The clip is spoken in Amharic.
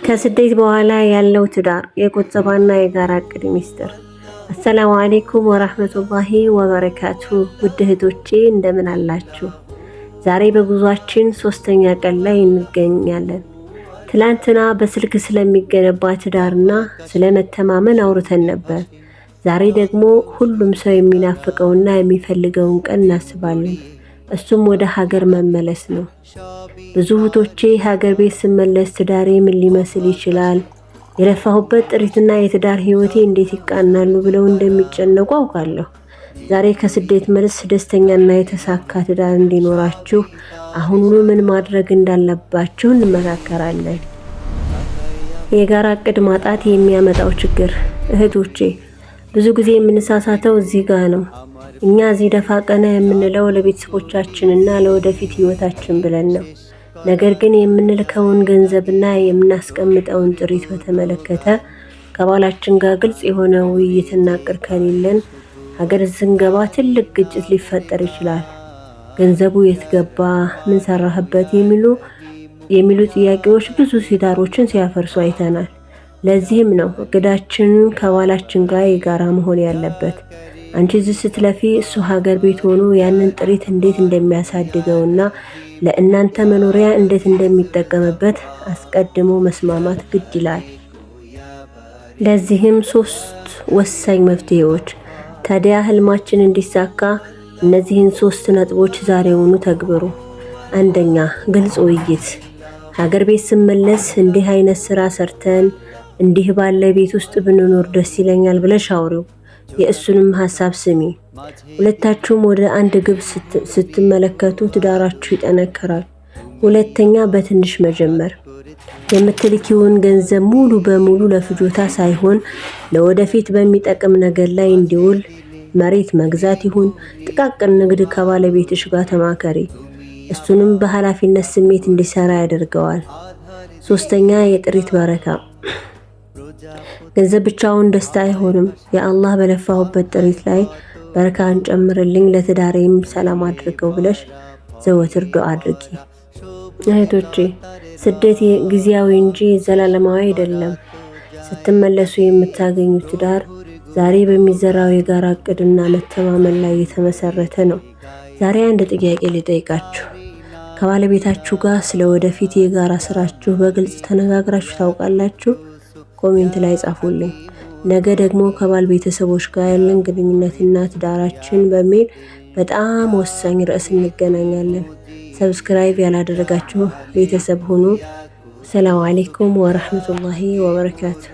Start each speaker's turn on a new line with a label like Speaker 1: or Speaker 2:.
Speaker 1: ከስደት በኋላ ያለው ትዳር የቁጠባና የጋራ እቅድ ሚስጥር። አሰላሙ አለይኩም ወራህመቱላሂ ወበረካቱ። ውድ እህቶቼ እንደምን አላችሁ? ዛሬ በጉዟችን 3ኛ ቀን ላይ እንገኛለን። ትላንትና በስልክ ስለሚገነባ ትዳርና ስለመተማመን አውርተን ነበር። ዛሬ ደግሞ ሁሉም ሰው የሚናፍቀውና የሚፈልገውን ቀን እናስባለን። እሱም ወደ ሀገር መመለስ ነው። ብዙ እህቶቼ ሀገር ቤት ስመለስ ትዳሬ ምን ሊመስል ይችላል፣ የለፋሁበት ጥሪትና የትዳር ህይወቴ እንዴት ይቃናሉ ብለው እንደሚጨነቁ አውቃለሁ። ዛሬ ከስደት መልስ ደስተኛና የተሳካ ትዳር እንዲኖራችሁ አሁኑኑ ምን ማድረግ እንዳለባችሁ እንመካከራለን። የጋራ እቅድ ማጣት የሚያመጣው ችግር። እህቶቼ ብዙ ጊዜ የምንሳሳተው እዚህ ጋር ነው። እኛ እዚህ ደፋ ቀና የምንለው ለቤተሰቦቻችንና ለወደፊት ህይወታችን ብለን ነው። ነገር ግን የምንልከውን ገንዘብና የምናስቀምጠውን ጥሪት በተመለከተ ከባላችን ጋር ግልጽ የሆነ ውይይትና እቅድ ከሌለን ሀገር ስንገባ ትልቅ ግጭት ሊፈጠር ይችላል። ገንዘቡ የት ገባ፣ ምን ሰራህበት የሚሉ ጥያቄዎች ብዙ ትዳሮችን ሲያፈርሱ አይተናል። ለዚህም ነው እቅዳችንን ከባላችን ጋር የጋራ መሆን ያለበት። አንቺ እዚህ ስትለፊ እሱ ሀገር ቤት ሆኖ ያንን ጥሪት እንዴት እንደሚያሳድገውና ለእናንተ መኖሪያ እንዴት እንደሚጠቀምበት አስቀድሞ መስማማት ግድ ይላል። ለዚህም 3 ወሳኝ መፍትሄዎች። ታዲያ ህልማችን እንዲሳካ እነዚህን 3 ነጥቦች ዛሬውኑ ተግብሩ። አንደኛ፣ ግልጽ ውይይት። ሀገር ቤት ስመለስ እንዲህ አይነት ስራ ሰርተን እንዲህ ባለ ቤት ውስጥ ብንኖር ደስ ይለኛል ብለሽ አውሪው። የእሱንም ሐሳብ ስሚ። ሁለታችሁም ወደ አንድ ግብ ስትመለከቱ ትዳራችሁ ይጠነክራል። ሁለተኛ፣ በትንሽ መጀመር። የምትልኪውን ገንዘብ ሙሉ በሙሉ ለፍጆታ ሳይሆን ለወደፊት በሚጠቅም ነገር ላይ እንዲውል፣ መሬት መግዛት ይሁን ጥቃቅን ንግድ ከባለቤትሽ ጋር ተማከሪ። እሱንም በኃላፊነት ስሜት እንዲሰራ ያደርገዋል። 3ኛ፣ የጥሪት በረካ። ገንዘብ ብቻውን ደስታ አይሆንም። የአላህ በለፋሁበት ጥሪት ላይ በረካን ጨምርልኝ፣ ለትዳሬም ሰላም አድርገው ብለሽ ዘወትር ዱዓ አድርጊ። እህቶቼ ስደት ጊዜያዊ እንጂ ዘላለማዊ አይደለም። ስትመለሱ የምታገኙት ትዳር ዛሬ በሚዘራው የጋራ እቅድና መተማመን ላይ የተመሰረተ ነው። ዛሬ አንድ ጥያቄ ልጠይቃችሁ። ከባለቤታችሁ ጋር ስለ ወደፊት የጋራ ስራችሁ በግልጽ ተነጋግራችሁ ታውቃላችሁ? ኮሜንት ላይ ጻፉልኝ። ነገ ደግሞ ከባል ቤተሰቦች ጋር ያለን ግንኙነትና ትዳራችን በሚል በጣም ወሳኝ ርዕስ እንገናኛለን። ሰብስክራይብ ያላደረጋችሁ ቤተሰብ ሁኑ። ሰላም አለይኩም ወራህመቱላሂ ወበረካቱ።